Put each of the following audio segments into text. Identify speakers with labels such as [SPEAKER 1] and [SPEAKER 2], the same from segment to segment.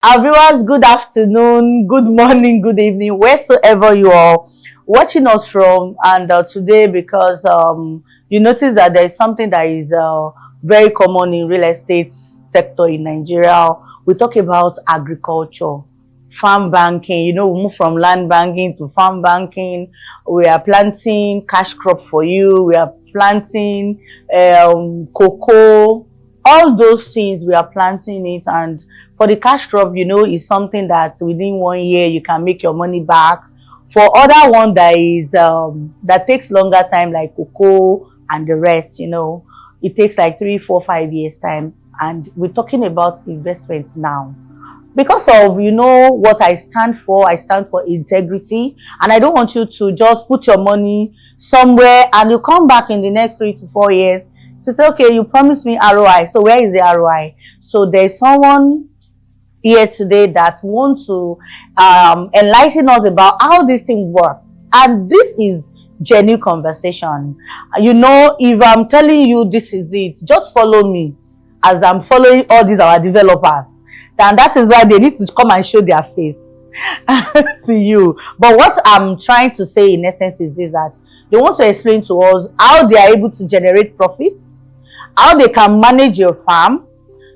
[SPEAKER 1] Our viewers, good afternoon, good morning, good evening, wheresoever you are watching us from. And today, because you notice that there is something that is very common in real estate sector in Nigeria. We talk about agriculture, farm banking. You know, we move from land banking to farm banking. We are planting cash crop for you. We are planting cocoa, all those things. We are planting it, and for the cash crop, you know, is something that within 1 year you can make your money back. For other one that is that takes longer time, like cocoa and the rest, you know, it takes like 3, 4, 5 years time. And we're talking about investments now. Because of, you know, what I stand for integrity, and I don't want you to just put your money somewhere and you come back in the next 3 to 4 years to say, okay, you promised me ROI, so where is the ROI? So there's someone here today that want to enlighten us about how this thing works. And this is genuine conversation. You know, if I'm telling you this is it, just follow me as I'm following all these our developers. And that is why they need to come and show their face to you. But what I'm trying to say in essence is this, that they want to explain to us how they are able to generate profits, how they can manage your farm,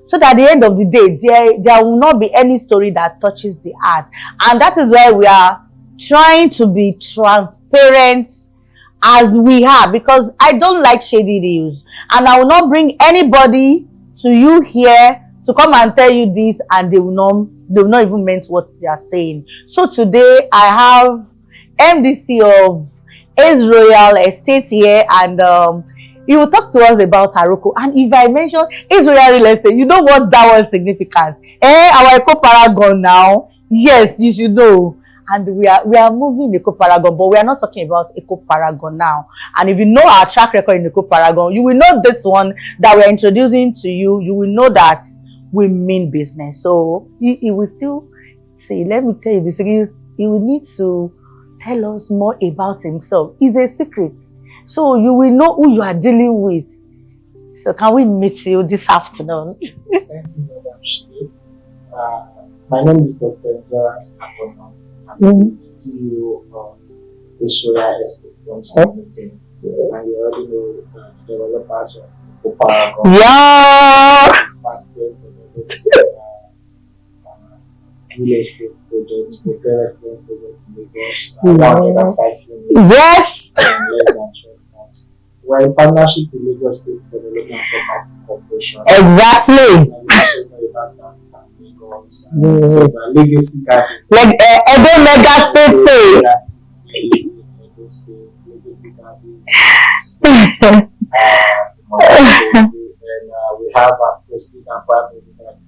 [SPEAKER 1] so that at the end of the day, there will not be any story that touches the heart. And that is why we are trying to be transparent as we are, because I don't like shady deals. And I will not bring anybody to you here to come and tell you this, and they will not even meant what they are saying. So today I have MDC of Ace Royal Estate here, and he will talk to us about Àrokò. And if I mention Israel real estate, you know what that was significant. Our Eco Paragon now. Yes, you should know. And we are moving Eco Paragon, but we are not talking about Eco Paragon now. And if you know our track record in Eco Paragon, you will know this one that we're introducing to you. You will know that we mean business. So he will still say, let me tell you this. He will need to tell us more about himself. It's a secret. So you will know who you are dealing with. So can we meet you this afternoon?
[SPEAKER 2] Thank you, Madam Shade. My name is Dr. Àrokò. I'm the CEO of Israel Estate from Salesville. And you already know developers of the Paragon.
[SPEAKER 1] Yeah!
[SPEAKER 2] Fastest development real estate projects, hotel estate projects in Lagos, around 5 million.
[SPEAKER 1] Yes!
[SPEAKER 2] In less than 12 months. We're in partnership with Lagos State Development Property Corporation.
[SPEAKER 1] Exactly.
[SPEAKER 2] Yes. Legacy garden.
[SPEAKER 1] Like Edo Mega City.
[SPEAKER 2] Legacy garden. And we have a prestige and private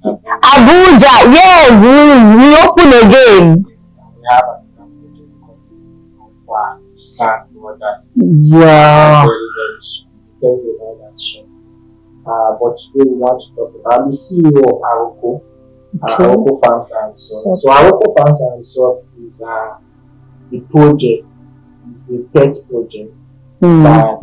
[SPEAKER 1] Abuja, yes, we open again.
[SPEAKER 2] We have another project called Start Models.
[SPEAKER 1] Yeah.
[SPEAKER 2] Very, very soon. Tell you about that soon. But today we want to talk about, I'm the CEO of Àrokò, Àrokò Farms and Resort. So Àrokò Farms and Resort is a project, it's a pet project that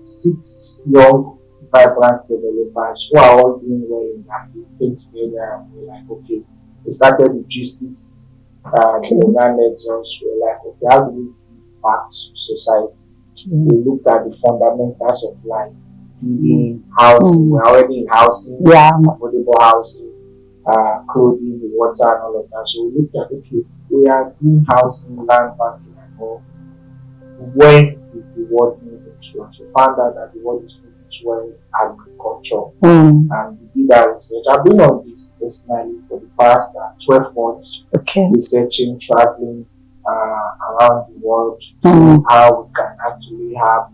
[SPEAKER 2] 6 young vibrant developers who are all doing well in that field came together and we're like, okay, we started with G6, the Nexus, we're like, okay, how do we give back to society? We looked at the fundamentals of life, feeding, housing, we're already in housing, affordable housing, clothing, water and all of that. So we looked at, okay, we are doing housing, land banking and all. When is the world moving towards? We found out that the world is moving towards agriculture. And we did that research. I've been on this personally for the past 12 months, researching, traveling around the world, seeing how we can actually have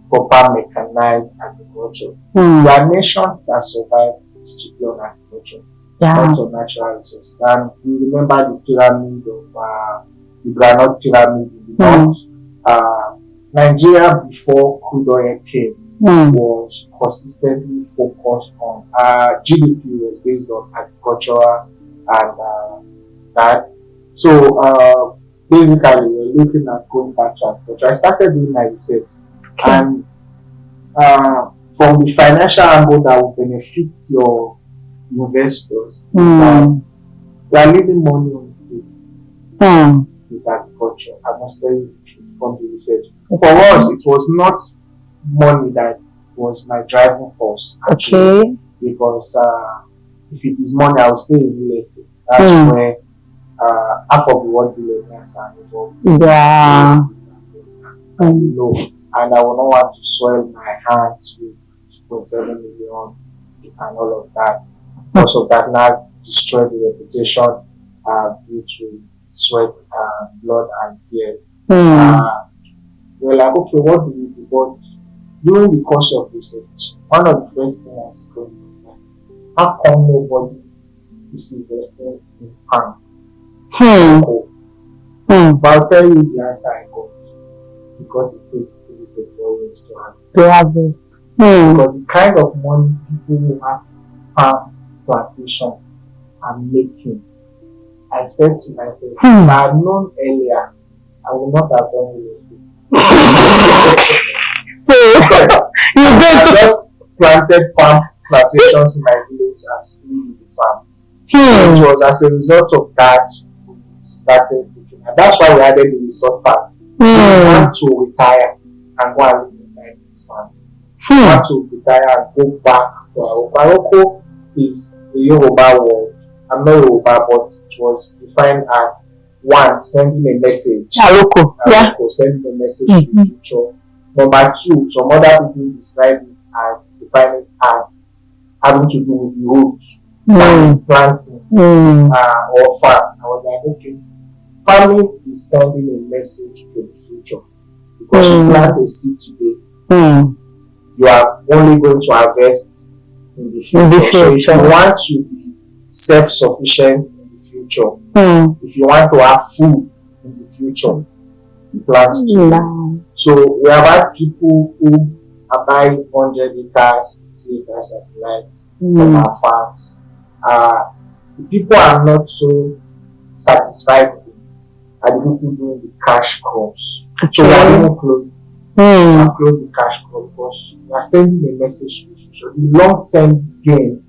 [SPEAKER 2] proper mechanized agriculture. There are nations that survive strictly on agriculture, not on natural resources. And we remember the pyramid of the granite pyramid in the north. Nigeria before crude oil came was consistently focused on GDP was based on agricultural and that. So basically we're looking at going back to agriculture. I started doing my research and from the financial angle that will benefit your investors, that We are leaving money on the table
[SPEAKER 1] Hmm.
[SPEAKER 2] with agriculture. I must tell you the truth from the research. For us, it was not money that was my driving force actually,
[SPEAKER 1] Okay.
[SPEAKER 2] because if it is money, I will stay in real estate. That's
[SPEAKER 1] Hmm.
[SPEAKER 2] where half of the world billionaires are involved.
[SPEAKER 1] Yeah.
[SPEAKER 2] No, and I will not want to soil my hands with 2.7 million and all of that. Because of that, now destroy the reputation built with sweat, blood, and tears. We're like, okay, what do we do? But during the course of research, one of the first things I screamed was like, how come nobody is investing in palm? But I'll tell you the answer I got. Because it takes 3 to 4 years to harvest. Because the kind of money people who have palm plantation are making, I said to myself, if I had known earlier, I would not have done real estate.
[SPEAKER 1] So
[SPEAKER 2] I just planted palm plantations in my village and still in the farm. It was as a result of that we started looking at. That's why we added the resort part. We want to retire and go and live inside these farms. We want to retire and go back to Àrokò. Àrokò is the Yoruba word. I'm not Yoruba, but it was defined as one, sending a message.
[SPEAKER 1] Àrokò, yeah.
[SPEAKER 2] Sending a message to the future. Number two, some other people describe it as defining as having to do with the roots, planting, or farm. I was like, okay, farming is sending a message to the future. Because you plant a seed today, you are only going to harvest in the future. So if you want to be self-sufficient in the future, if you want to have food in the future, you plant today. So we have had people who are buying 100 acres, 50 acres of land from our farms. The people are not so satisfied with it, and the people doing the cash crops. So we are even close it. We are close the cash crop because we are sending a message to the future. The long-term gain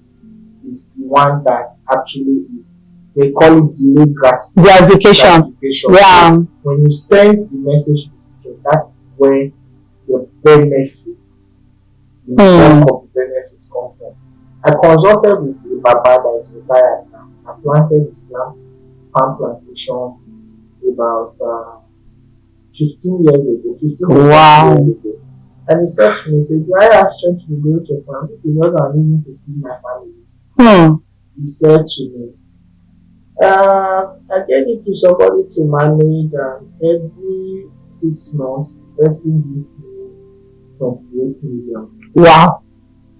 [SPEAKER 2] is the one that actually is, they call it delayed gratification. Yeah. So when you send the message to the future, that's where the benefits, the bulk of the benefits come from. I consulted with the Baba that is retired now. I planted his palm plantation about 15 years ago, 15 years ago. And he said to me, he said, do I have strength to go to farm? This is what I'm needing to feed my family. He said to me, I gave it to somebody to manage, and every 6 months, the person gives me 28 million. Wow.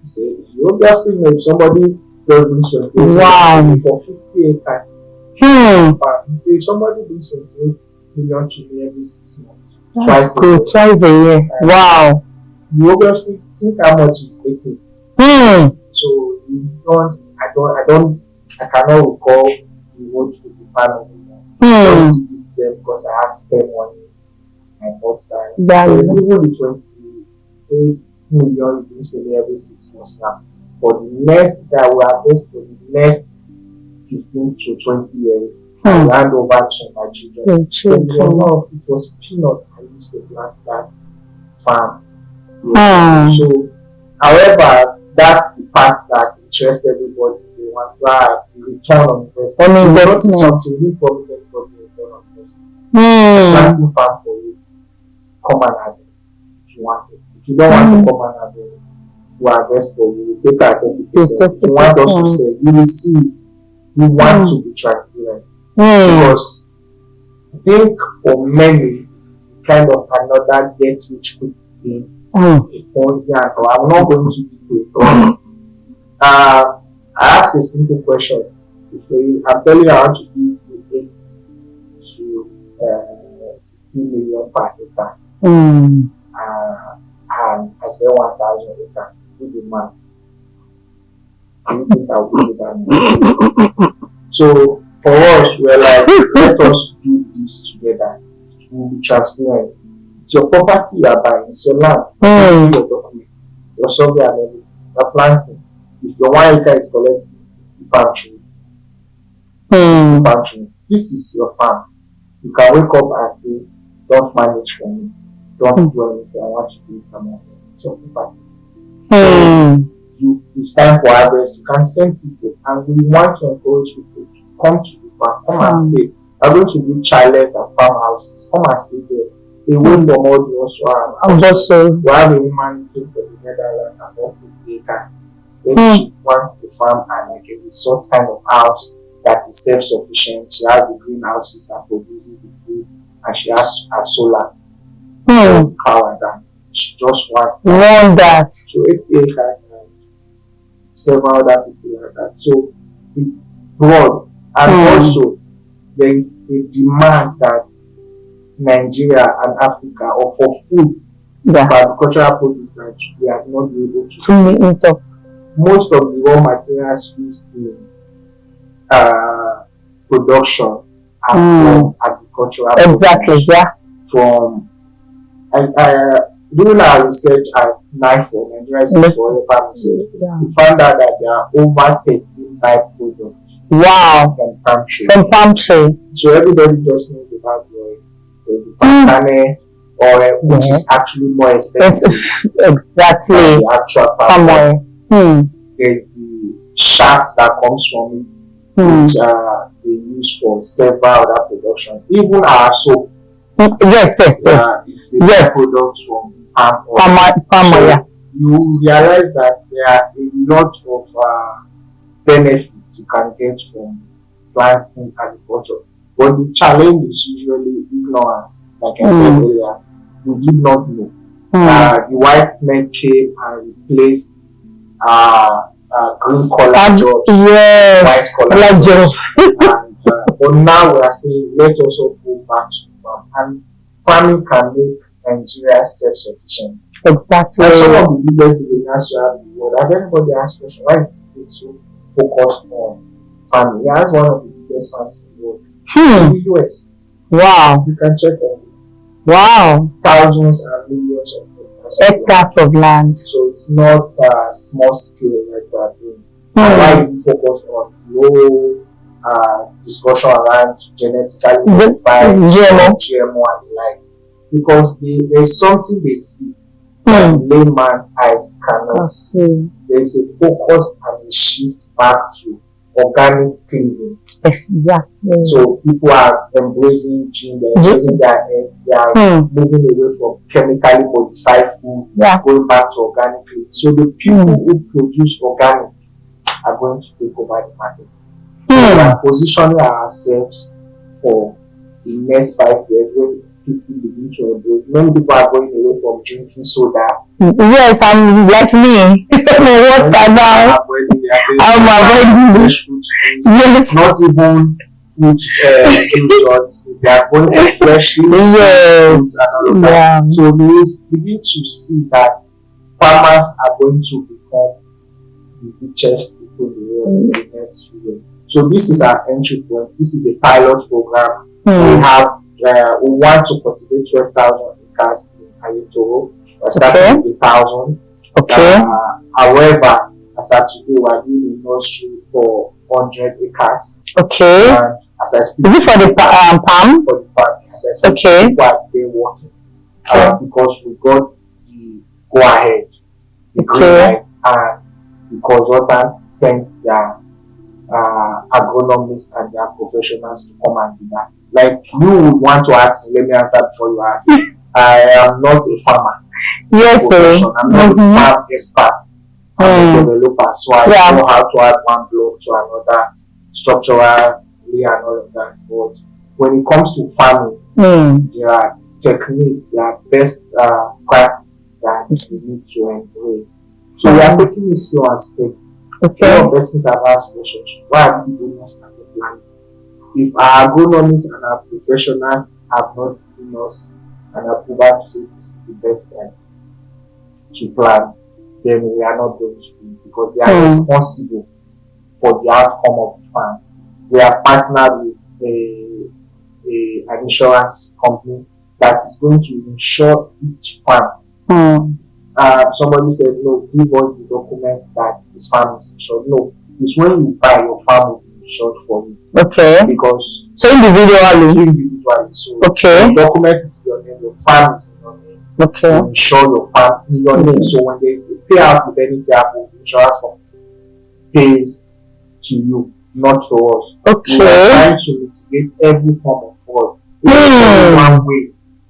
[SPEAKER 2] He said, you obviously know if somebody does 28 million for 50 acres. He said, if somebody brings 28 million to me every 6 months, twice a year. Wow. You obviously think how much he's making. So I cannot recall the word to the family anymore. I just did it there because I had spare money. I bought that. So even the 28 million brings to me every 6 months now. For the next, I will invest for the next 15 to 20 years. I will hand over to my children. So it was peanut I used to plant that farm. So, however, that's the part that interests everybody. They want to have the return on investment. So you promise everybody return on investment. Planting farm for you. Come and harvest if you want it. If you don't want to come and harvest, we harvest for you. We take our 30%. If you want us to sell, you will see it. We want to be transparent. Because I think for many, it's kind of another get rich quick scheme. I'm not going to do it. I asked a simple question. I'm telling you, I want to give you 8 to 15 million per acre. And I say 1,000 acres. Do the maths. Do you think I'll do that? So for us, we're like, let us do this together. We'll be transparent. It's your property you are buying, it's your land, your document, your survey and everything. You're planting. If your 1 acre is collecting 60 palm trees, 60 palm trees. This is your farm. You can wake up and say, don't manage for me. Don't do anything. I want to do it for myself. So, it's time for harvest. You can send people, and we want to encourage people to come to the farm, come and stay. I'm going to do chalets and farmhouses. Come and stay there. Away from all the also. We have a woman looking for the Netherlands and about 80 acres. So she wants the farm and like a resort kind of house that is self-sufficient. She has the greenhouses that produces the food, and she has a solar power that she just wants that. So 80 acres and several other people like that. So it's broad, and also there is a demand that Nigeria and Africa, or for food, for agricultural produce, that we are not able to. Most of the raw materials used in production are from agricultural produce. From doing our research at NIFO, Nigeria Institute for Urban Research, we found out that there are over 13 type products from palm tree. So everybody just knows about the palm oil, which is actually more expensive than the actual palm oil. There's the shaft that comes from it, which they use for several other production. Even our soap, it's a product from palm oil. You realize that there are a lot of benefits you can get from planting agriculture. But the challenge is usually ignorance. Like I said earlier, we did not know. The white men came and replaced green collar jobs, white collar jobs. But now we are saying, let us all go back to the farm. And farming can make Nigeria self-sufficient. And some of the biggest billionaires you have in the world, and everybody asks question, why is it so focused on farming? He has one of the biggest farms in the world. In the US. You can check on it. Thousands and millions of hectares of land. So it's not small scale like we are doing. And why is it focused on the whole discussion around genetically modified GMO and the likes? Because there is something they see that layman eyes cannot see. There is a focus and a shift back to organic living. So people are embracing gene, they're embracing their health, they are moving away from chemically modified food, going back to organic living. So the people who produce organic are going to take over the market. We are positioning ourselves for the next 5 years when people begin to embrace. Many people are going away from drinking soda. I'm like me. Water now. I'm avoiding fresh fruit. Not even fruit juice. They are going for fresh fruits and all of that. So we begin to see that farmers are going to become the richest people in the world in the next few years. So this is our entry point. This is a pilot program. We want to cultivate 12,000 acres in Àrokò. We're starting with 1,000. However, as of today, we're doing a nursery for 100 acres. And as I speak, is it for the palm? For the palm. As I speak, people are there working because we got the go ahead, the green light, and the consultants sent their agronomists and their professionals to come and do that. Like you would want to ask me, let me answer before you ask. I am not a farmer. I'm not a farm expert. I'm a developer, so I know how to add one block to another structurally and all of that. But when it comes to farming, there are techniques, there are best practices that we need to embrace. So we are taking it slow and steady. A lot of persons have asked questions. Why are people not starting plants? If our agronomists and our professionals have not given us an approval to say this is the best time to plant, then we are not going to do it because they are responsible for the outcome of the farm. We have partnered with an insurance company that is going to insure each farm. Somebody said, no, give us the documents that this farm is insured. No, it's when you buy your farm will be insured for me.
[SPEAKER 1] Okay.
[SPEAKER 2] Because
[SPEAKER 1] so individually.
[SPEAKER 2] So
[SPEAKER 1] Okay.
[SPEAKER 2] your document is in your name, your farm is in your name.
[SPEAKER 1] Okay.
[SPEAKER 2] You insure your farm in your name. So when there is a payout, if anything happens, the insurance company pays to you, not to us.
[SPEAKER 1] Okay.
[SPEAKER 2] We are trying to mitigate every form of fraud. If there's only one way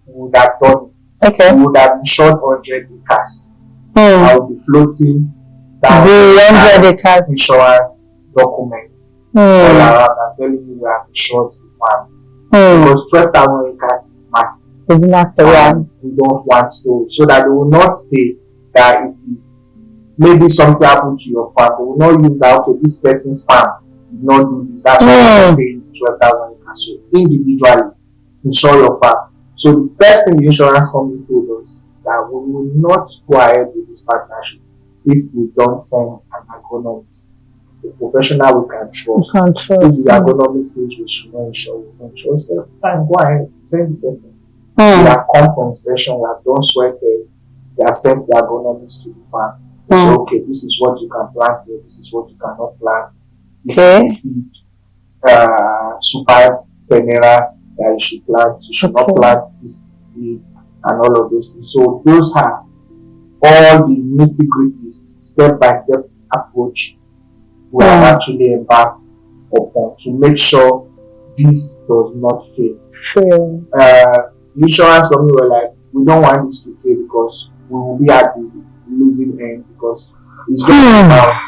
[SPEAKER 2] we would have done it.
[SPEAKER 1] Okay.
[SPEAKER 2] We would have insured 100 acres. I will be floating down
[SPEAKER 1] the 100 acres
[SPEAKER 2] insurance documents all around and telling you we have insured the farm. Because 12,000 acres is massive.
[SPEAKER 1] It's massive, yeah.
[SPEAKER 2] We don't want to, so that they will not say that it is maybe something happened to your farm. They will not use that, okay, this person's farm did not do this, that's why they're paying 12,000 acres. So individually, insure your farm. So the first thing the insurance company told us is that we will not go ahead with this partnership if we don't send an agronomist, a professional we can trust. If the agronomist says we should not insure, we will not insure. So fine, go ahead, send the person. We have come for inspection, we have done soil tests, they have sent the agronomist to the farm. They say, okay, this is what you can plant here, this is what you cannot plant, this is the seed, super penera that you should plant, you should not plant this seed, and all of those things. So those are all the nitty-gritties, step-by-step approach we have actually embarked upon to make sure this does not fail. The insurance company were like, we don't want this to fail because we will be at the losing end, because it's just about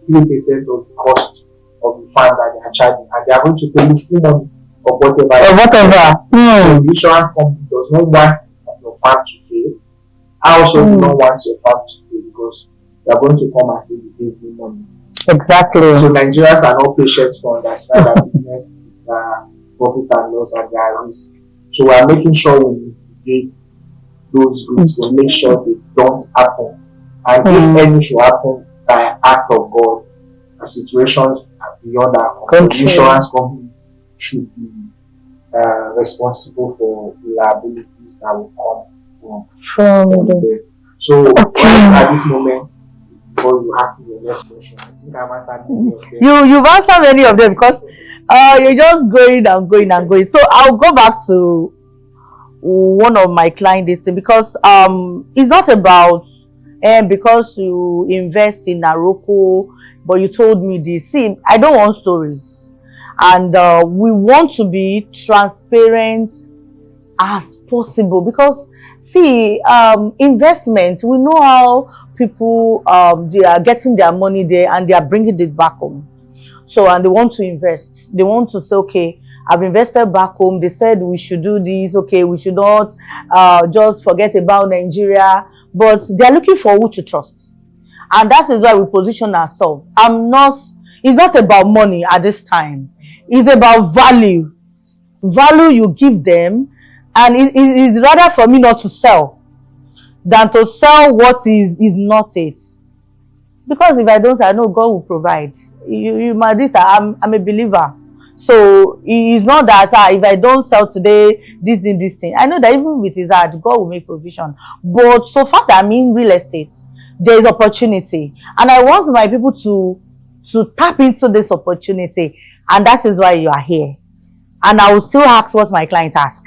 [SPEAKER 2] 3% of the cost of the farm that they are charging, and they are going to pay you full money of whatever. So the insurance company does not want your farm to fail. I also do not want your farm to fail, because they are going to come and say you gave me money.
[SPEAKER 1] Exactly.
[SPEAKER 2] So Nigerians are not patient to understand that business is profit and loss at their risk. So we are making sure we mitigate those risks, to make sure they don't happen. And if any should happen by act of God, situations beyond our control, the insurance company should be responsible for the liabilities that will come from there. So right at this moment, before you ask your next question, I think I've answered many of them.
[SPEAKER 1] You've answered many of them, because you're just going and going and going. So I'll go back to one of my clients, because it's not about because you invest in Àrokò, but you told me this. See, I don't want stories, and we want to be transparent as possible, because see, investment, we know how people they are getting their money there and they are bringing it back home. So, and they want to invest, they want to say, okay, I've invested back home, they said we should do this, okay, we should not just forget about Nigeria, but they're looking for who to trust, and that is why we position ourselves. It's not about money at this time, it's about value you give them. And it is rather for me not to sell than to sell what is not it. Because if I don't, I know God will provide. I'm a believer. So it's not that if I don't sell today, this thing. I know that even with his heart, God will make provision. But so far that I'm in real estate, there is opportunity. And I want my people to tap into this opportunity. And that is why you are here. And I will still ask what my clients ask.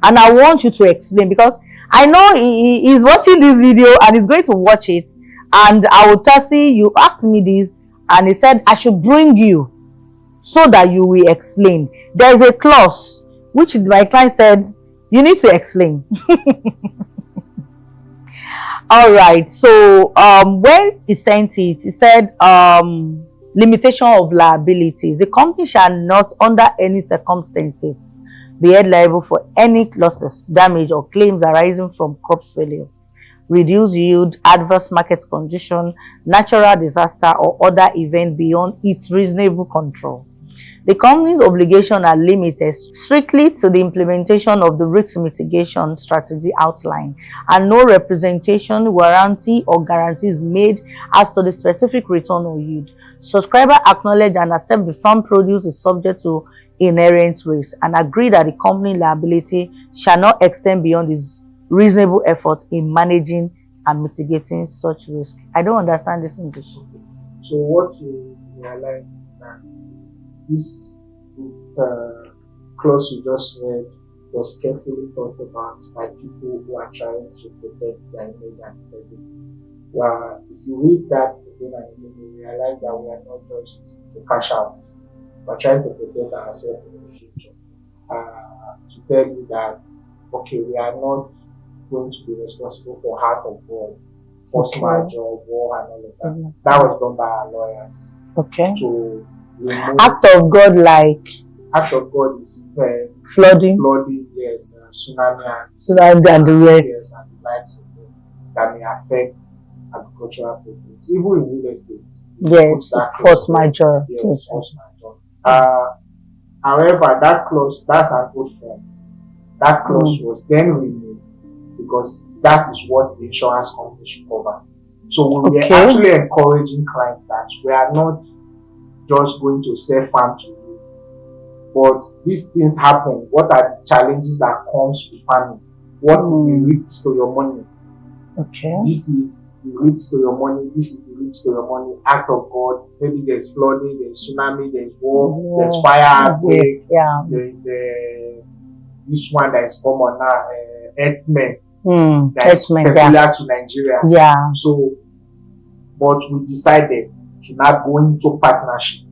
[SPEAKER 1] And I want you to explain, because I know he is watching this video and he's going to watch it. And I will tell you, you asked me this, and he said I should bring you so that you will explain. There is a clause which my client said you need to explain. All right. So when he sent it, he said limitation of liabilities. The company shall not, under any circumstances, be held liable for any losses, damage, or claims arising from crop failure, reduced yield, adverse market condition, natural disaster, or other event beyond its reasonable control. The company's obligations are limited strictly to the implementation of the risk mitigation strategy outlined, and no representation, warranty, or guarantee is made as to the specific return or yield. Subscriber acknowledge and accept the farm produce is subject to inherent risk, and agree that the company liability shall not extend beyond its reasonable effort in managing and mitigating such risk. I don't understand this English.
[SPEAKER 2] So what you realize is that this clause you just read was carefully thought about by people who are trying to protect their image and integrity. Well, if you read that again and again, you realize that we are not just to cash out. We're trying to protect ourselves in the future. To tell you that, okay, we are not going to be responsible for heart of God, force majeure, war, and all of that. That was done by our lawyers.
[SPEAKER 1] Okay.
[SPEAKER 2] To remove
[SPEAKER 1] act of God, like
[SPEAKER 2] act of God is
[SPEAKER 1] flooding,
[SPEAKER 2] yes, tsunami
[SPEAKER 1] and the rest.
[SPEAKER 2] yes, and the likes of them that may affect agricultural products, even in real estate.
[SPEAKER 1] Yes, force majeure.
[SPEAKER 2] Yes, force majeure. However, that clause, that's an old form. That clause was then removed because that is what the insurance company should cover. So we are actually encouraging clients that we are not just going to sell farm to you, but these things happen. What are the challenges that comes with farming? What is the risk to your money?
[SPEAKER 1] Okay.
[SPEAKER 2] This is the risk to your money. This is the risk to your money. Act of God. Maybe there's flooding, there's tsunami, there's war, there's fire, earthquake. There's this one that is common now, X-Men. That's peculiar to Nigeria.
[SPEAKER 1] Yeah.
[SPEAKER 2] So, but we decided to not go into partnership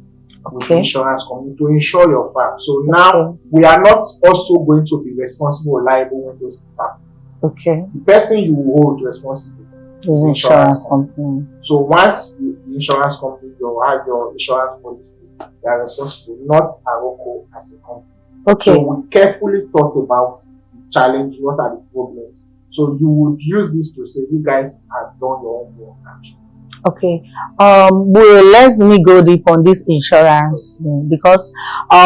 [SPEAKER 2] with the insurance company to insure your farm. So now we are not also going to be responsible or liable when those things happen.
[SPEAKER 1] Okay.
[SPEAKER 2] The person you hold responsible is the insurance company. So once the insurance company, you have your insurance policy, they are responsible, not Àrokò as a company.
[SPEAKER 1] Okay.
[SPEAKER 2] So we carefully thought about the challenge, what are the problems. So you would use this to say you guys have done your own work actually.
[SPEAKER 1] Okay. Well, let me go deep on this insurance because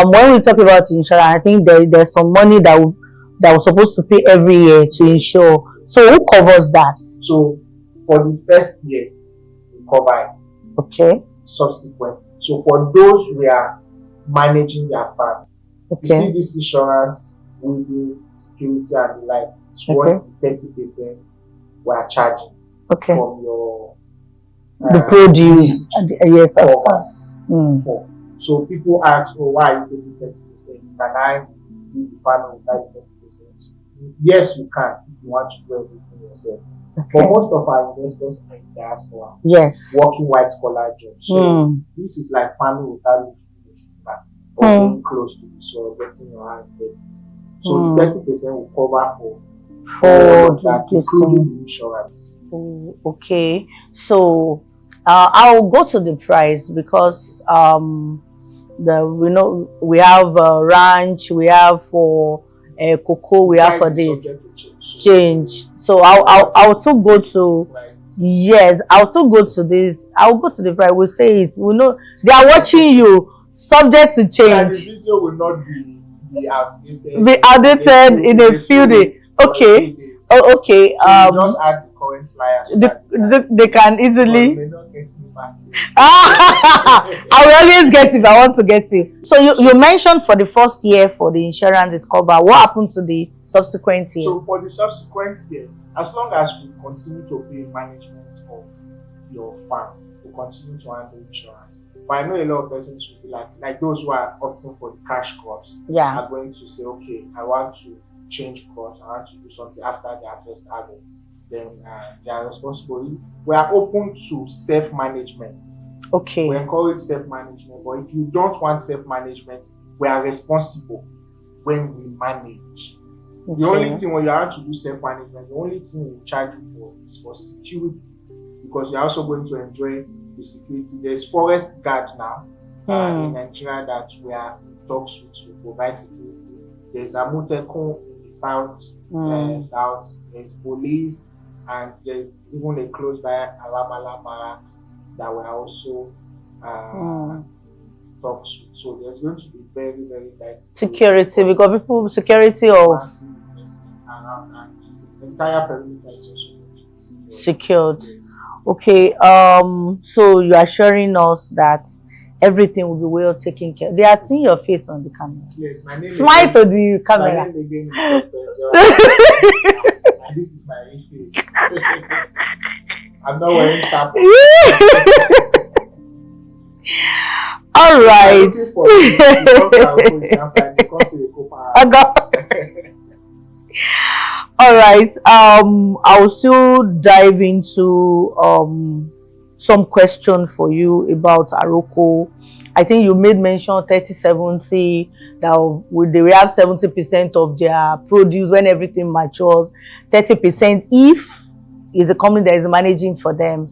[SPEAKER 1] when we talk about insurance, I think there's some money that we're supposed to pay every year to insure. So who covers that?
[SPEAKER 2] So for the first year, we cover it.
[SPEAKER 1] Okay.
[SPEAKER 2] Subsequent. So for those who are managing their funds, you see this insurance with the security and the like, it's what the 30% we are charging from your
[SPEAKER 1] the produce. Yes, of
[SPEAKER 2] course. So people ask, oh, why are you taking 30%? Can I do the farming without 30%? Yes, you can if you want to do everything yourself. But most of our investors are in diaspora.
[SPEAKER 1] Yes.
[SPEAKER 2] Working white collar jobs. So this is like farming without lifting the timber or being close to the soil, getting your hands dirty. So the 30% will cover for that, including the insurance.
[SPEAKER 1] Okay. So I'll go to the price because we have ranch, we have for cocoa, we have for this change. So I'll still go to I'll still go to this. I'll go to the price. We'll say it. We know they are watching you. Subject to change.
[SPEAKER 2] The video will not be outdated.
[SPEAKER 1] Be outdated in a few days. Okay. Oh, okay.
[SPEAKER 2] So just add the current flyer. So
[SPEAKER 1] they can easily.
[SPEAKER 2] May not get me back.
[SPEAKER 1] I will always get it if I want to get it. So you mentioned for the first year for the insurance is covered. What happened to the subsequent year?
[SPEAKER 2] So for the subsequent year, as long as we continue to pay management of your farm, we continue to handle insurance. But I know a lot of persons will be like those who are opting for the cash crops are going to say, okay, I want to change crops, I want to do something after their first harvest. Then they are responsible. We are open to self-management.
[SPEAKER 1] Okay.
[SPEAKER 2] We encourage self-management, but if you don't want self-management, we are responsible when we manage. The only thing when you are to do self-management, the only thing we charge you for is for security, because you're also going to enjoy the security. There's forest guard now in Nigeria that we are in talks with to provide security. There's Àmọ̀tẹ́kùn in the south, there's police, and there's even a close by Aramala barracks that we're also talks with. So there's going to be very, very nice
[SPEAKER 1] security because people security of
[SPEAKER 2] around, and the entire perimeter is also going to be
[SPEAKER 1] secured.
[SPEAKER 2] Yes.
[SPEAKER 1] Okay. So you are assuring us that everything will be well taken care of. They are seeing your face on the camera.
[SPEAKER 2] Yes, my name
[SPEAKER 1] Smile
[SPEAKER 2] is
[SPEAKER 1] to the camera.
[SPEAKER 2] My name again is and this is my face. I'm not wearing cap.
[SPEAKER 1] All
[SPEAKER 2] If you're
[SPEAKER 1] right.
[SPEAKER 2] looking for me, you come to Àrokò, you can find me. Come to the Copa.
[SPEAKER 1] I got. All right. I will still dive into some question for you about Àrokò. I think you made mention 30-70 that they will have 70% of their produce when everything matures, 30% if it's a company that is managing for them.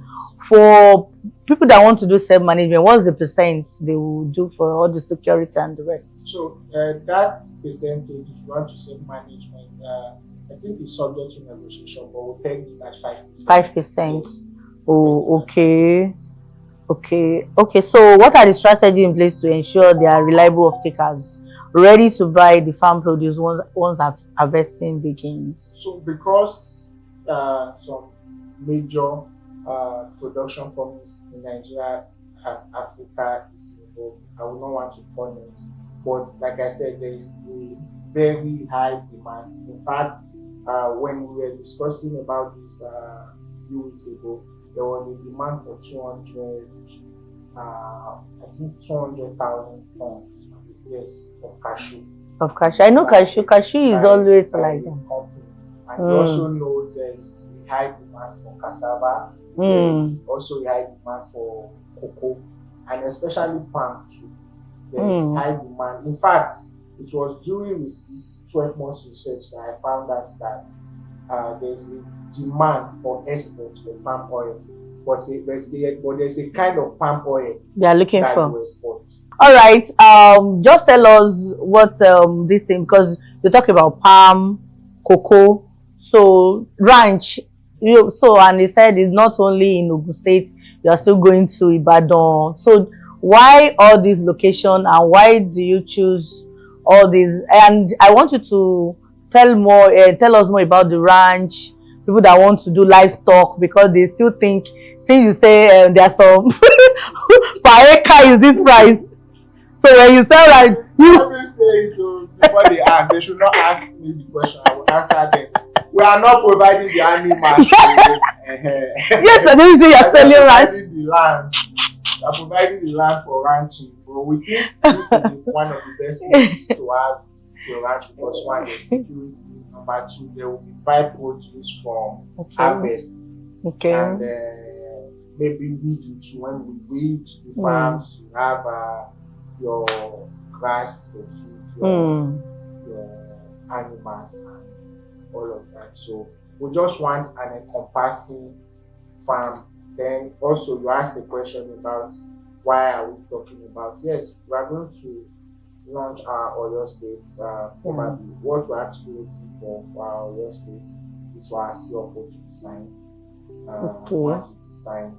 [SPEAKER 1] For people that want to do self-management, what's the percent they will do for all the security and the rest?
[SPEAKER 2] So that percentage, if you want to say management, I think it's subject to negotiation, but we'll peg it at 5%.
[SPEAKER 1] 5%.
[SPEAKER 2] Yes.
[SPEAKER 1] Oh, okay. Okay. So what are the strategies in place to ensure they are reliable off-takers, ready to buy the farm produce once harvesting begins?
[SPEAKER 2] So because some major production companies in Nigeria and Africa is involved, I would not want to comment. But like I said, there is a very high demand. In fact, when we were discussing about this a few weeks ago, there was a demand for 200, I think 200,000 tons, yes, of cashew.
[SPEAKER 1] Of cashew. I know cashew. Cashew is always like that.
[SPEAKER 2] And you also know there is a high demand for cassava. There is also a high demand for cocoa, and especially palm too. There is high demand. In fact, it was during this 12 months research that I found out that there's a demand for exports for palm oil. But there's a kind of palm oil
[SPEAKER 1] they are looking
[SPEAKER 2] that
[SPEAKER 1] for.
[SPEAKER 2] you export.
[SPEAKER 1] All right. Just tell us what this thing, because you talk about palm, cocoa, so ranch. And they said it's not only in Ogun State. You are still going to Ibadan. So why all these locations, and why do you choose all these? And I want you to tell us more about the ranch. People that want to do livestock, because they still think, since you say there's some per acre is this price. So when you sell like
[SPEAKER 2] you always say it before they ask, they should not ask me the question. I will answer them. We are not providing the animals.
[SPEAKER 1] Yes, and then you say you're selling ranch.
[SPEAKER 2] The land. We are providing the land for ranching. But we think this is one of the best places to have your ranch, because one, there's security. Number two, there will be byproducts from harvest.
[SPEAKER 1] Okay.
[SPEAKER 2] And maybe weeding too. When we weed the farms, you have your grass to feed your animals and all of that. So we just want an encompassing farm. Then also you asked the question about why are we talking about. Yes, we are going to launch our Oyo State. Probably what we're actually waiting for our Oyo State is for our CFO to be signed. Once it is signed,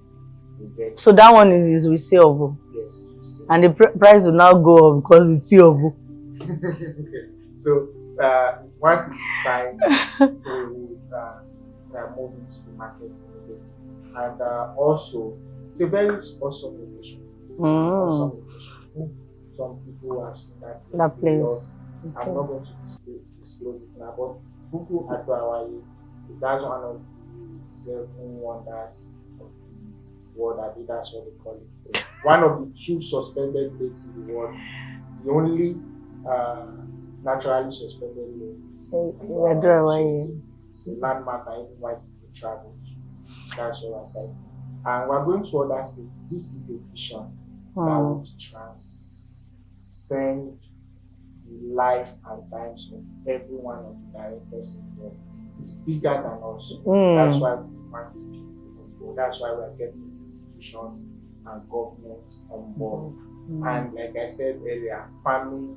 [SPEAKER 2] we get.
[SPEAKER 1] So that one is receivable.
[SPEAKER 2] Yes, it's receivable.
[SPEAKER 1] And the price will now go up because it's receivable.
[SPEAKER 2] So once it is signed, we would move into the market. And also, it's a very awesome location. Some people have seen that place. Okay. I'm not going to disclose it now, but Buku Adwawaye, that's one of the 7 wonders of the world. I think that's what they call it. One of the 2 suspended lakes in the world. The only naturally suspended lake. It's a landmark that everyone can travel to. That's what I said. And we're going to other states. This is a vision that would transcend the life and times of every one of the directors involved. It's bigger than us. That's why we want people. That's why we're getting institutions and government on board. And like I said earlier, farming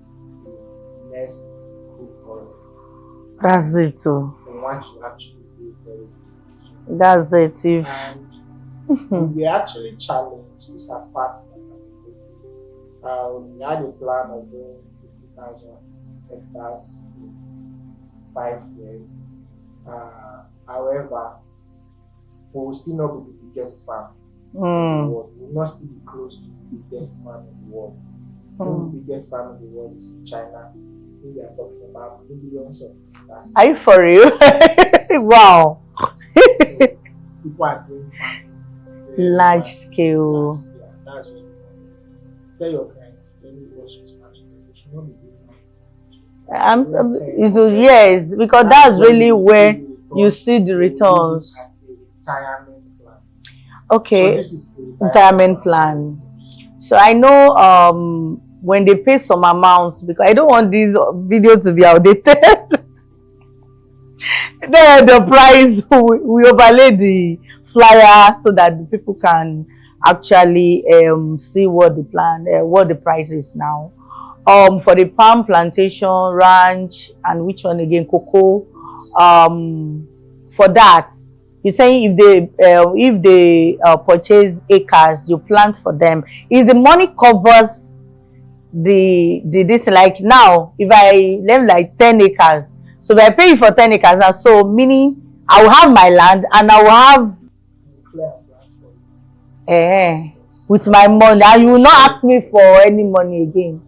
[SPEAKER 2] is the next good oil.
[SPEAKER 1] That's it. So
[SPEAKER 2] we want to actually do very good.
[SPEAKER 1] That's it.
[SPEAKER 2] And we actually challenged. These are facts. We had a plan of doing 50,000 hectares in 5 years. However, we will still not be the biggest farm in the world. We will not still be close to the biggest farm in the world. The biggest farm in the world is in China. I think they are talking about millions of hectares.
[SPEAKER 1] Are you for real? Wow.
[SPEAKER 2] So people are doing farming.
[SPEAKER 1] Large scale.
[SPEAKER 2] That's what it is. tell your client, tell me what's your smart money. You should not be doing
[SPEAKER 1] Yes, because that's really where you see the returns.
[SPEAKER 2] As a retirement plan.
[SPEAKER 1] Okay,
[SPEAKER 2] so this is a
[SPEAKER 1] retirement plan. So I know when they pay some amounts, because I don't want this video to be outdated. Then the price, we overlay the flyer so that the people can actually see what the plan, what the price is now. For the palm plantation, ranch, and which one again, cocoa. For that, you're saying if they purchase acres, you plant for them. Is the money covers the this, like now if I left like 10 acres, so if I pay you for 10 acres now, so meaning I will have my land and I will have with my money, and you will not ask me for any money again.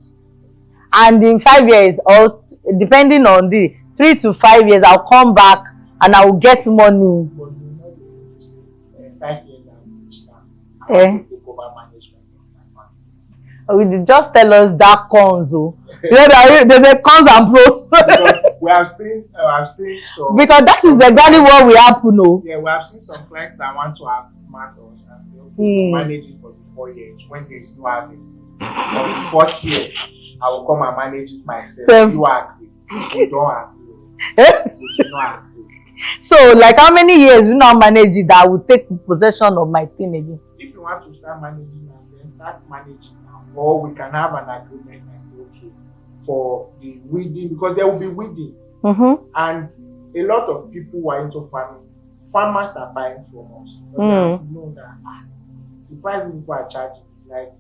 [SPEAKER 1] And in 5 years, or depending on the 3 to 5 years, I'll come back and I will get money.
[SPEAKER 2] 5 years and reach now. I want to take over management of my farm.
[SPEAKER 1] Just tell us that cons. There's a cons and pros.
[SPEAKER 2] Because we have seen some.
[SPEAKER 1] Because that is exactly what will happen.
[SPEAKER 2] Yeah, we have seen some clients that want to have smart us and say, okay, manage it for the 4 years when there is no harvest. On the 4th year, I will come and manage it myself. You agree? We don't agree. We do not agree.
[SPEAKER 1] So, like, how many years you now manage it that I will take possession of my thing again?
[SPEAKER 2] If you want to start managing now, then start managing now. Or we can have an agreement and say, okay, for the weeding, because there will be weeding. And a lot of people who are into farming, farmers are buying from us. But they have to know that the price people are charging is like,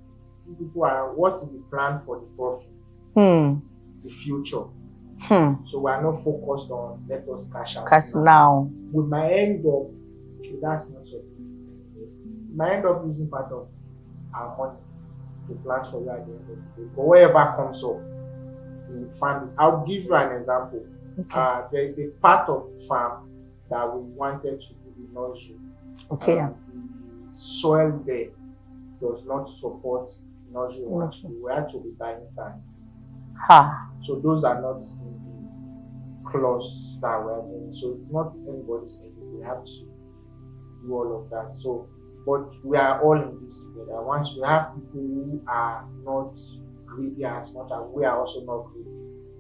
[SPEAKER 2] people are, what is the plan for the profit? The future. So we are not focused on let us cash out
[SPEAKER 1] now.
[SPEAKER 2] We might end up, okay, that's not what this is. We might end up using part of our money to plan for you at the end of the day. But whatever comes up, we find it. I'll give you an example. Okay. There is a part of the farm that we wanted to do the nursery.
[SPEAKER 1] Okay.
[SPEAKER 2] The soil there does not support nursery. We had to be buying sand. So those are not in the clause that we're doing. So it's not anybody's anything. We have to do all of that. So, but we are all in this together. Once we have people who are not greedy as much as we are also not greedy,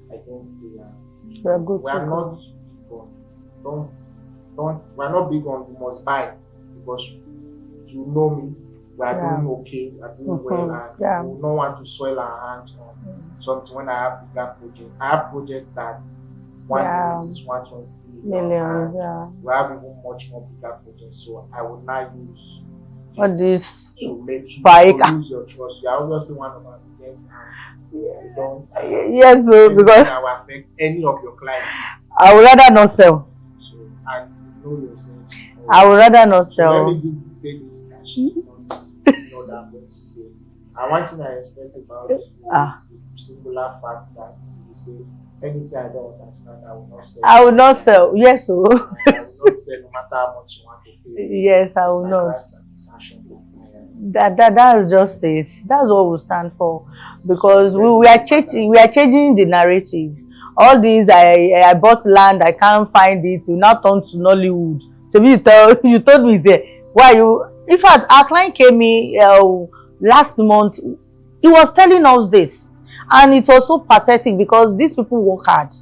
[SPEAKER 2] I think we are good. We are not big on we're not big on you must buy, because you know me. We are doing okay, we are doing well, and we don't want to soil our hands on something when I have bigger projects. I have projects that one unit is 120 million. We have even much more bigger projects, so I will not use this to make you lose your trust. You are obviously one of our biggest, and don't
[SPEAKER 1] because
[SPEAKER 2] that will affect any of your clients.
[SPEAKER 1] I would rather not sell.
[SPEAKER 2] So I know yourself.
[SPEAKER 1] I would rather not sell.
[SPEAKER 2] Let me say this that I'm going to say. And one thing I respect about you is the singular fact that you say anything I don't understand, I will not sell. I will not sell.
[SPEAKER 1] Yes, so.
[SPEAKER 2] I will not sell no matter how much you want to pay.
[SPEAKER 1] Yes, I will not. That's just it. That's what we stand for, because we are changing the narrative. All these I bought land, I can't find it. You now turn to Nollywood. So you told me there. Why you? In fact, our client came in last month. He was telling us this, and it was so pathetic because these people work hard,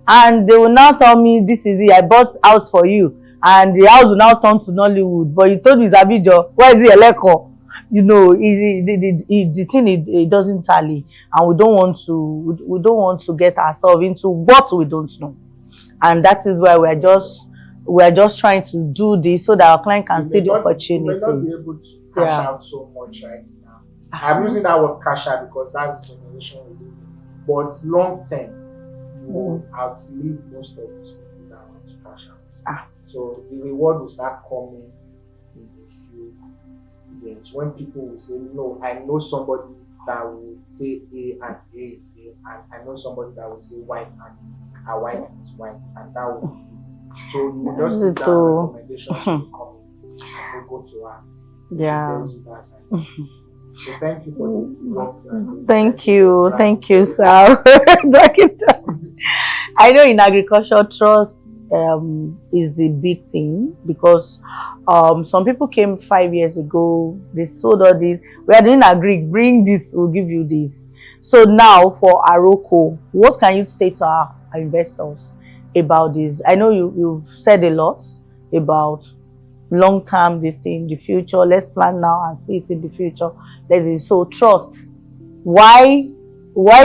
[SPEAKER 1] and they will now tell me this is it. I bought house for you, and the house will now turn to Nollywood. But you told me Zabijo, where is it, Lekki? You know, the thing it doesn't tally, and we don't want to get ourselves into what we don't know, and that is why we are just trying to do this so that our client can see the opportunity.
[SPEAKER 2] You may not be able to cash out so much right now. I'm using that word cash out because that's the generation we live in. But long term, you will outlive most of these people that want to cash out. So the reward will start coming in a few years. When people will say, no, I know somebody that will say A and A is A, and I know somebody that will say white and white is white, and that will be. So you will just sit down, recommendations will come in. I say go to her.
[SPEAKER 1] Yeah.
[SPEAKER 2] So thank you for the work.
[SPEAKER 1] Thank you, sir. I know in agriculture, trust is the big thing because some people came 5 years ago, they sold all this. We are doing agri, bring this, we'll give you this. So now for Àrokò, what can you say to our investors about this? I know you've said a lot about long term, this thing, the future. Let's plan now and see it in the future. So trust. Why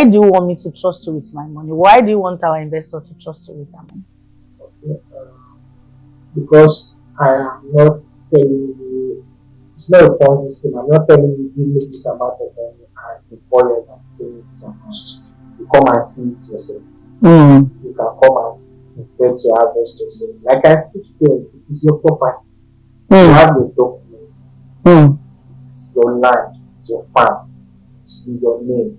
[SPEAKER 1] do you want me to trust you with my money? Why do you want our investor to trust you with their money?
[SPEAKER 2] Okay, because I am not telling you, it's not a Ponzi scheme. I'm not telling you, give me this amount of money and in 4 years I'm paying this amount. You come and see it yourself. You can come and inspect your harvest yourself. Like I keep saying, it is your property. You have your documents. It's your land. It's your farm. It's in your name.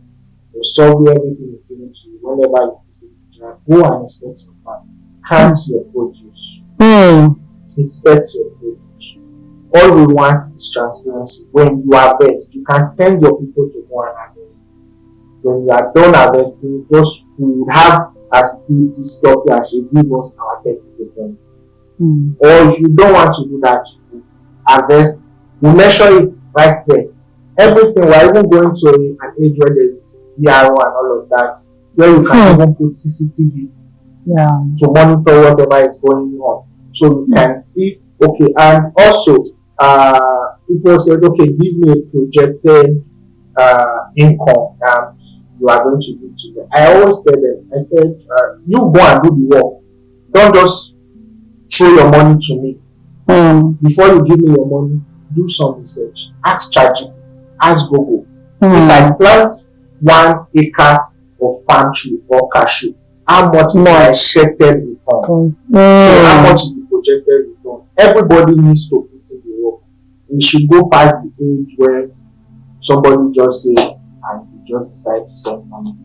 [SPEAKER 2] Your survey, everything is given to you. Whenever you visit, go and inspect your farm. Count your produce. Inspect your produce. All we want is transparency. When you harvest, you can send your people to go and harvest. When you are done harvesting, just we would have as security stop you and say, give us our 30%. Or if you don't want to do that, you harvest, we measure it right there. Everything, we're even going to an age where there's VRO and all of that, where you can even put CCTV to monitor whatever is going on. So you can see, okay, and also, people said, okay, give me a projected income you are going to give to them. I always tell them, I said, you go and do the work. Don't just throw your money to me. Before you give me your money, do some research. Ask ChatGPT, ask Google. If I plant 1 acre of palm tree or cashew, how much is my expected return? So how much is the projected return? Everybody needs to put in the work. We should go past the age where somebody just says and you just decide to send money.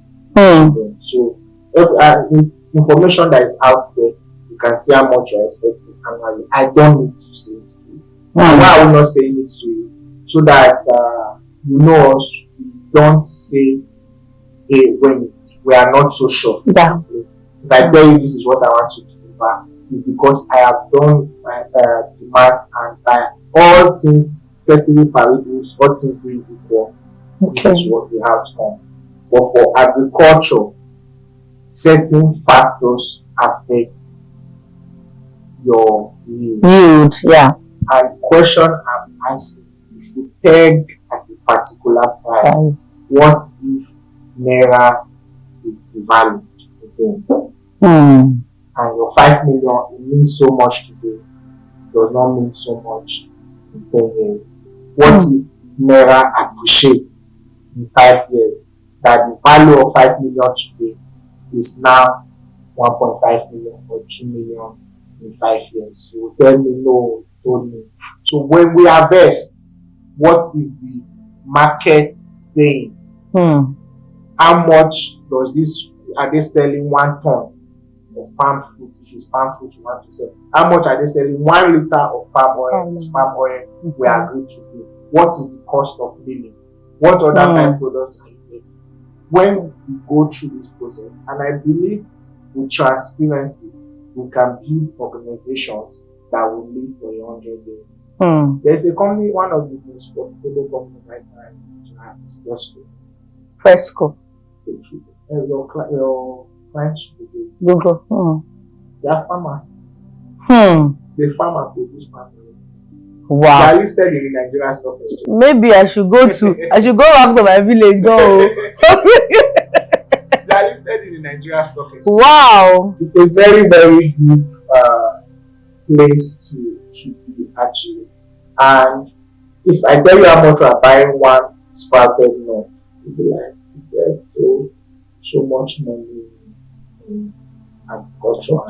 [SPEAKER 2] So it's information that is out there. You can see how much you're expecting annually. I don't need to say it to you. Why I will not say it to you? So that you know us, we don't say when we are not so sure. If I tell you this is what I want you to deliver, it's because I have done my demands and by all things setting parables, all things being equal. This is what we have done. But for agriculture, certain factors affect your yield. And question I'm asking, if you peg at a particular price, what if Naira is devalued again? And your 5 million, it means so much today, does not mean so much in 10 years. What if Naira appreciates in 5 years? That the value of 5 million today is now 1.5 million or 2 million in 5 years. You will tell me, no, told me. So when we harvest, what is the market saying? How much does this, are they selling 1 ton of palm fruit? If it's palm fruit you want to sell, how much are they selling 1 liter of palm oil? If it's palm oil, we agree to do. What is the cost of milling? What other byproducts are you getting? When we go through this process, and I believe with transparency, we can build organizations that will live for 100 years. There's a company, one of the most profitable companies I can is Fresco. Your clients should be Google. They are farmers. The farmer produce palm oil. Wow. They are listed in the Nigerian Stock Exchange.
[SPEAKER 1] Maybe I should go back to my village.
[SPEAKER 2] They are listed in the Nigerian Stock Exchange.
[SPEAKER 1] Wow.
[SPEAKER 2] It's a very, very good place to be actually. And if I tell you how much we are buying 1 sprouted nut, you'll be like, there's so much money in agriculture,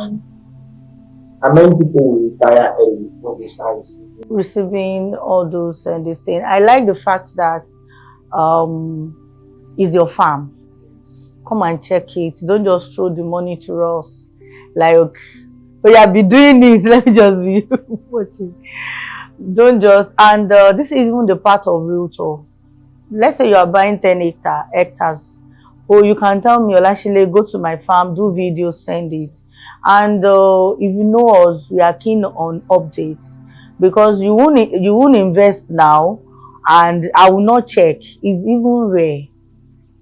[SPEAKER 2] and many people will retire early when they start
[SPEAKER 1] receiving all those and this thing. I like the fact that it's your farm. Come and check it. Don't just throw the money to us. Like, oh yeah, be doing this. Let me just be watching. Don't just, and this is even the part of realtor. let's say you are buying 10 hectares. Oh, you can tell me, Olashile, go to my farm, do videos, send it. And if you know us, we are keen on updates, because you won't invest now and I will not check. It's even rare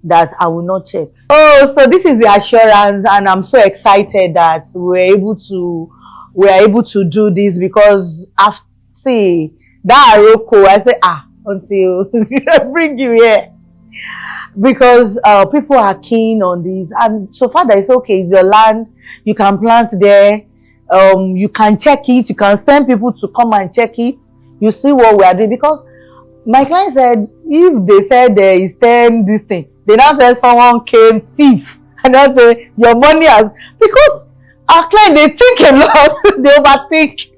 [SPEAKER 1] that I will not check. Oh, so this is the assurance, and I'm so excited that we're able to do this, because after that Àrokò, I say until bring you here, because people are keen on this, and so far that it's okay. It's your land, you can plant there. You can check it, you can send people to come and check it. You see what we are doing, because my client said if they said there is 10 this thing, they now said someone came thief, and now say your money has, because our client, they think a lot, they overthink.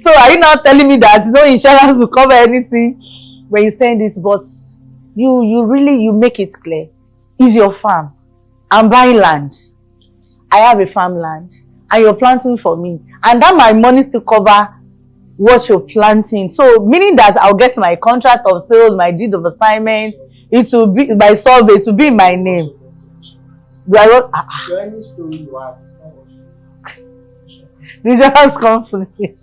[SPEAKER 1] So are you now telling me that no insurance will cover anything when you send this? But you really, you make it clear. It's your farm. I'm buying land. I have a farmland, and you're planting for me, and that my money still cover what you're planting. So meaning that I'll get my contract of sales, my deed of assignment, it will be my survey, it will be in my name. Do I wrote
[SPEAKER 2] So any story you have is not also
[SPEAKER 1] insurance company.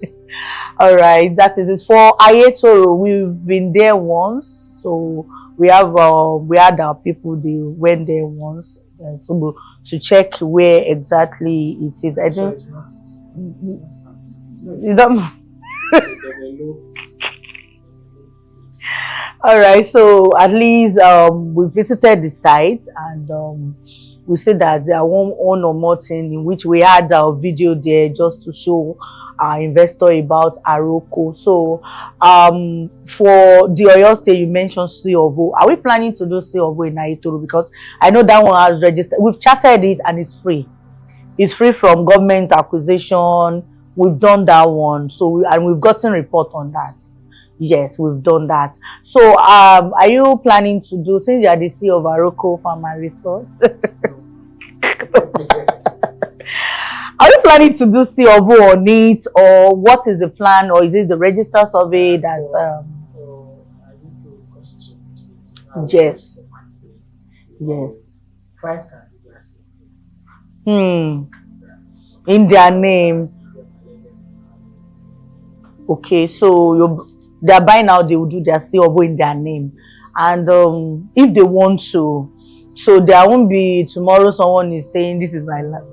[SPEAKER 1] All right, that is it for Ayetoro. We've been there once, so we had our people, they went there once, so to check where exactly it is. I
[SPEAKER 2] so
[SPEAKER 1] think
[SPEAKER 2] it's not
[SPEAKER 1] you don't.
[SPEAKER 2] developed.
[SPEAKER 1] All right, so at least we visited the site, and we said that there are one or more thing in which we had our video there just to show our investor about Àrokò. So for the Oyo State, you mentioned C of O. Are we planning to do C of O in Ayetoro? Because I know that one has registered. We've chartered it and it's free. It's free from government acquisition. We've done that one. So and we've gotten report on that. Yes, we've done that. So are you planning to do, since you are the CEO of Àrokò Farm and Resource, are you planning to do C of O on it, or what is the plan, or is it the register survey that's
[SPEAKER 2] So I need to constitute mistakes.
[SPEAKER 1] Yes. Yes.
[SPEAKER 2] Clients can do that.
[SPEAKER 1] In their name? Okay, so they're buying now, they will do their C of O in their name, and if they want to, so there won't be tomorrow someone is saying this is my land.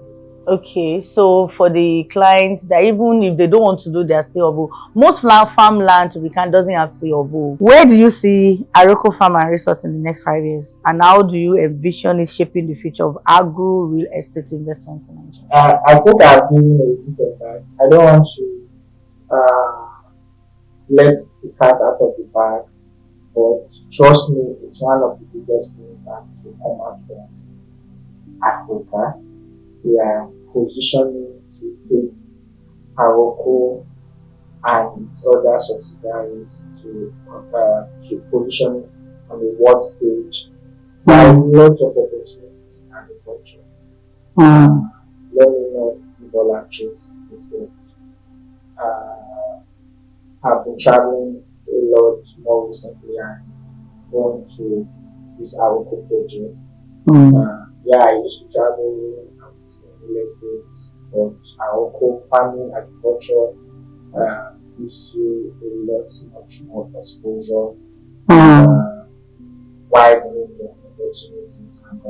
[SPEAKER 1] Okay, so for the clients that even if they don't want to do their C of O, most farmland to be can doesn't have C of O. Where do you see Àrokò Farm and Resort in the next 5 years, and how do you envision it shaping the future of agro real estate investment in Nigeria?
[SPEAKER 2] I think I've given a bit of that. I don't want to let the cat out of the bag, but trust me, it's one of the biggest things that will come out from Africa. We are positioning to take Àrokò and other subsidiaries to position on the world stage. There are lots of opportunities in agriculture. Let me not give all our trades into it. I've been traveling a lot more recently and gone to this Àrokò project. Yeah, I used to travel in real estate, but Àrokò farming, agriculture gives you much more exposure, wide range of opportunities. And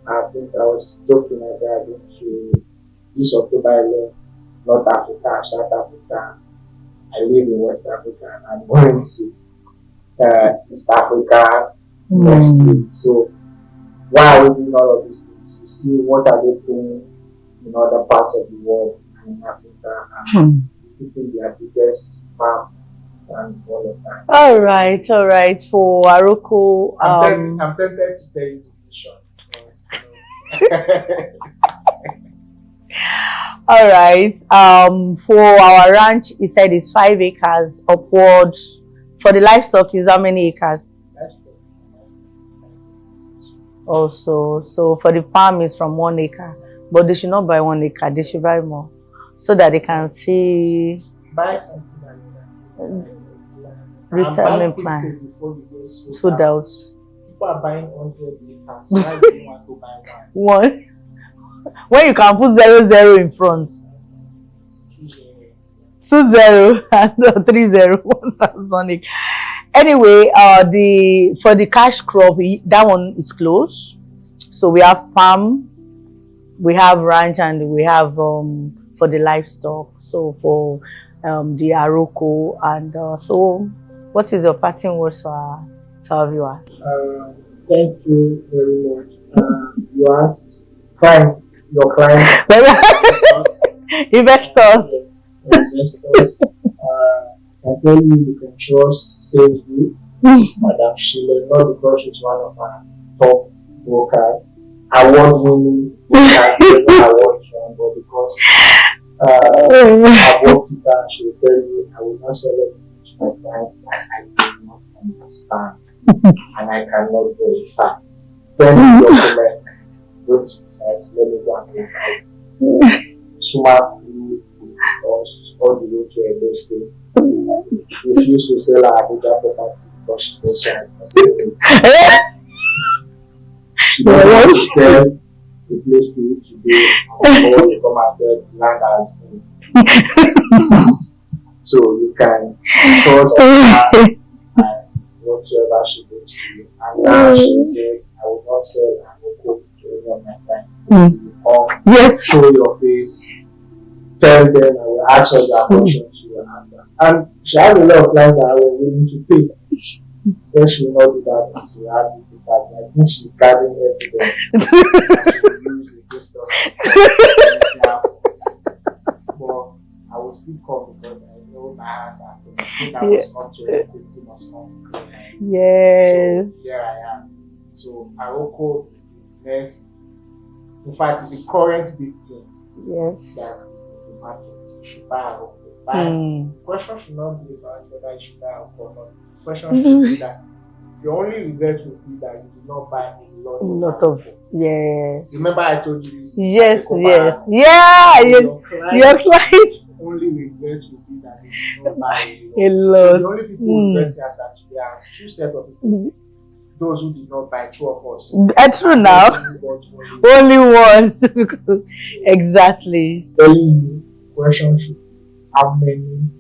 [SPEAKER 2] I think I was joking as I went to this October alone, North Africa, South Africa. I live in West Africa and I'm going to East Africa mostly. So why are we doing all of these things? To see what are they doing in other parts of the world and in Africa, and visiting their biggest farm and all of that.
[SPEAKER 1] All right. For Àrokò,
[SPEAKER 2] I'm tempted to tell you the vision.
[SPEAKER 1] all right. For our ranch, he said it's 5 acres upward. For the livestock, is how many acres? Also, so for the farm is from 1 acre, but they should not buy 1 acre. They should buy more, so that they can see.
[SPEAKER 2] Buy something like that.
[SPEAKER 1] retirement plan.
[SPEAKER 2] Before you get
[SPEAKER 1] So doubt.
[SPEAKER 2] People are buying 100 liters. Why do you want to buy one?
[SPEAKER 1] One. When you can put 00 in front. 20 and 30 1,000. Anyway, for the cash crop, that one is closed. So we have palm, we have ranch, and we have for the livestock. So for the Àrokò, and so what is your parting words to our viewers?
[SPEAKER 2] Thank you very much. Viewers, clients, your clients,
[SPEAKER 1] investors.
[SPEAKER 2] I tell you can trust Salesville, Madam Sheila, not because she's one of our top brokers, award-winning brokers, awards from, but because I've worked with her and she will tell you I will not sell anything to my clients that I do not understand and I cannot verify. Send me documents, go to the site, let me go and verify it. Suma flew with us all the way to Edo State. Refused to sell her Abuja property because she said she had not sold it. She doesn't want to sell the place to you today before you come and tell the land has been. So you can trust her and whatsoever she goes to you. And now she said, I will not sell Àrokò to any of my clients. You come,
[SPEAKER 1] yes,
[SPEAKER 2] show your face, tell them, I will answer their questions to your answer. And she had a lot of clients that were willing to pay. Said she will not do that until she had this impact. I think she's gathering evidence. And she will use the distance. But I will still come because I know my hands are clean. So that was not to equity must come clean.
[SPEAKER 1] Yes.
[SPEAKER 2] So here I am. So Àrokò next. In fact, it's the current big thing.
[SPEAKER 1] Yes.
[SPEAKER 2] That is in the market. You should buy Àrokò. The question should not be about whether you should buy Àrokò or not. The question should be that your only regret would be that you did not buy a lot of
[SPEAKER 1] yes.
[SPEAKER 2] Remember I told you this?
[SPEAKER 1] Yes. Yeah. Your clients
[SPEAKER 2] only regret would be that they did not buy
[SPEAKER 1] a lot.
[SPEAKER 2] So the only people who regret is that there are two sets of people. Those who did not buy, two of us.
[SPEAKER 1] True now. Only one. Exactly.
[SPEAKER 2] Telling you, question should be how many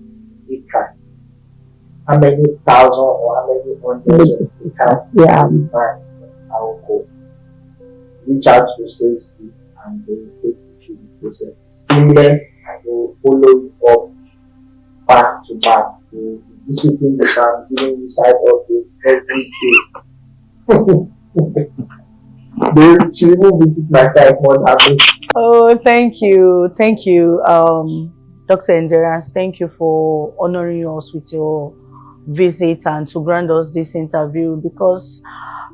[SPEAKER 2] acres, how many thousand or how many hundreds of acres you buy Àrokò. Reach out to Salesville and they will take you through the process. Seamless, and they will follow you up back to back. They will be visiting the farm, giving you site updates every day. She even visits my site more than me.
[SPEAKER 1] Oh, thank you, Dr. Endurance. Thank you for honoring us with your visit and to grant us this interview, because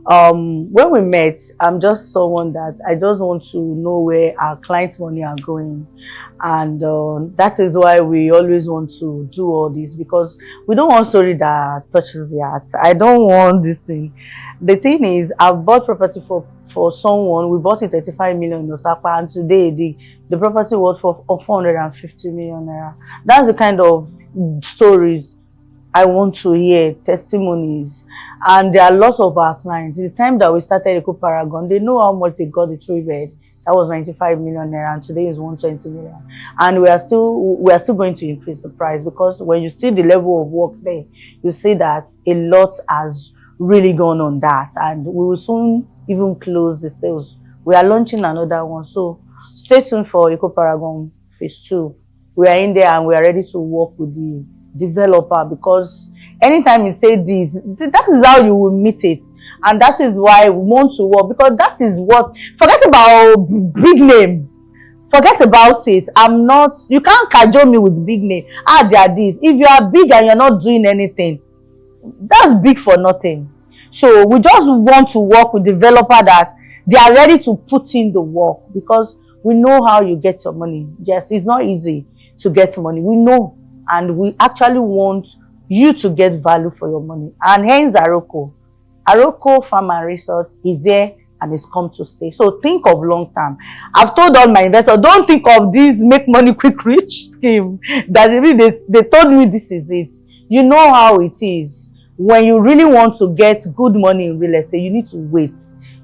[SPEAKER 1] when we met, I'm just someone that I just want to know where our clients' money are going, and that is why we always want to do all this, because we don't want story that touches the heart. I don't want this thing. The thing is, I've bought property for someone. We bought it 35 million in Osaka, and today the property was for 450 million naira. That's the kind of stories I want to hear, testimonies. And there are lots of our clients. The time that we started Eco Paragon, they know how much they got the 3-bed. That was 95 million naira, and today is 120 million. And we are still going to increase the price, because when you see the level of work there, you see that a lot has really gone on that, and we will soon even close the sales. We are launching another one, so stay tuned for Eco Paragon phase 2. We are in there and we are ready to work with the developer, because anytime you say this, that is how you will meet it, and that is why we want to work, because that is what, forget about big name, forget about it. I'm not, you can't cajole me with big name. They are this. If you are big and you're not doing anything, that's big for nothing. So we just want to work with developer that they are ready to put in the work, because we know how you get your money. Yes, it's not easy to get money, we know, and we actually want you to get value for your money. And hence Àrokò Farm and Resorts is there and it's come to stay. So think of long term. I've told all my investors, don't think of this make money quick rich scheme. That they told me this is it. You know how it is. when you really want to get good money in real estate, you need to wait.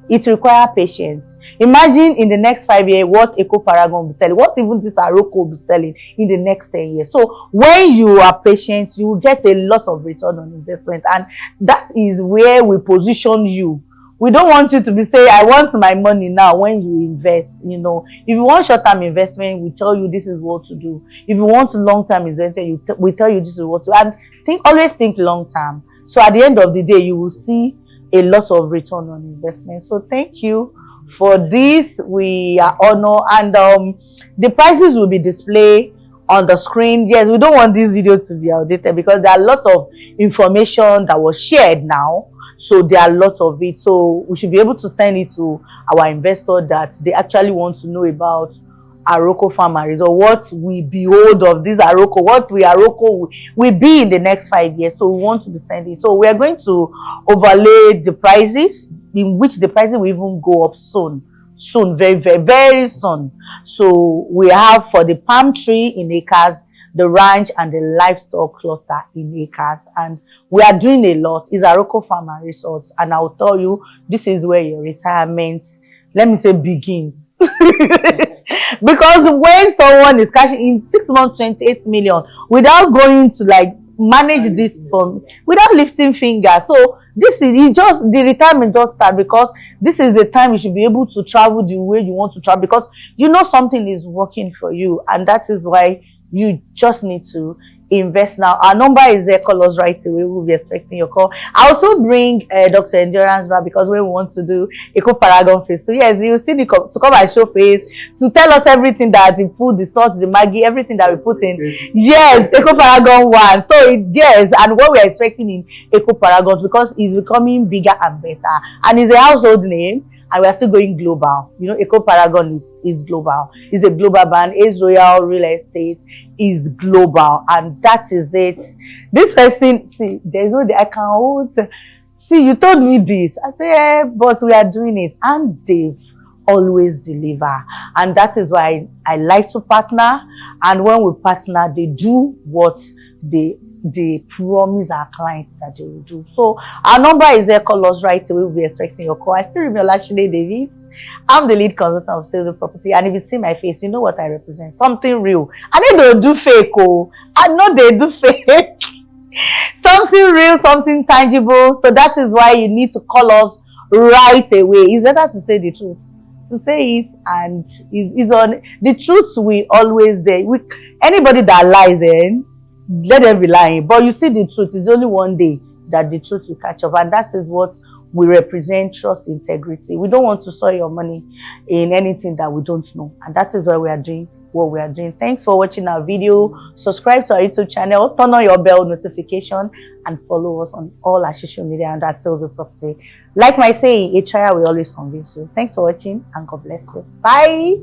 [SPEAKER 1] It requires patience. Imagine in the next 5 years what Eco Paragon will be selling, what even this Àrokò will be selling in the next 10 years. So when you are patient, you will get a lot of return on investment, and that is where we position you. We don't want you to be saying, I want my money now when you invest. You know, if you want short-term investment, we tell you this is what to do. If you want long-term investment, we tell you this is what to do. And always think long-term. So at the end of the day, you will see a lot of return on investment. So thank you for this. We are honored, and the prices will be displayed on the screen. Yes, we don't want this video to be outdated because there are a lot of information that was shared now. So there are lots of it. So we should be able to send it to our investor that they actually want to know about Àrokò farmers, or what we behold of this Àrokò, what we Àrokò will be in the next 5 years. So we want to be sending. So we are going to overlay the prices, in which the prices will even go up soon, very, very, very soon. So we have for the palm tree in acres, the ranch and the livestock cluster in acres, and we are doing a lot. It's Àrokò Farmer Resorts, and I'll tell you, this is where your retirement, let me say, begins. Because when someone is cashing in 6 months 28 million without going to like manage this from, without lifting fingers, so this is just the retirement just start, because this is the time you should be able to travel the way you want to travel, because you know something is working for you, and that is why you just need to invest now. Our number is there. Call us right away. We'll be expecting your call. I also bring Dr. Endurance back because we want to do Eco Paragon face. So yes, you still need to come and show face, to tell us everything that he put, the salt, the Maggi, everything that we put in. Yes, Eco Paragon 1. So yes, and what we are expecting in Eco Paragon, because it's becoming bigger and better, and it's a household name. And we are still going global. You know, Eco Paragon is global. It's a global brand. Ace Royal Real Estate is global, and that is it. This person, see, there's no, I can hold. See, you told me this. I say, yeah, but we are doing it, and they've always deliver, and that is why I like to partner. And when we partner, they do what they promise our clients that they will do. So our number is there. Call us right away. We'll be expecting your call. I still remember Lashile David. I'm the lead consultant of Salesville Property, and if you see my face, you know what I represent. Something real. I know they do fake. Oh, I know they do fake. Something real, something tangible. So that is why you need to call us right away. It's better to say the truth. To say it, and it's on the truth. We always there. Anybody that lies in, let them be lying. But you see the truth. It's only one day that the truth will catch up, and that is what we represent: trust, integrity. We don't want to soil your money in anything that we don't know, and that is why we are doing what we are doing. Thanks for watching our video. Subscribe to our YouTube channel, turn on your bell notification, and follow us on all our social media under Salesville Property. Like my saying, a trial will always convince you. Thanks for watching, and God bless you. Bye.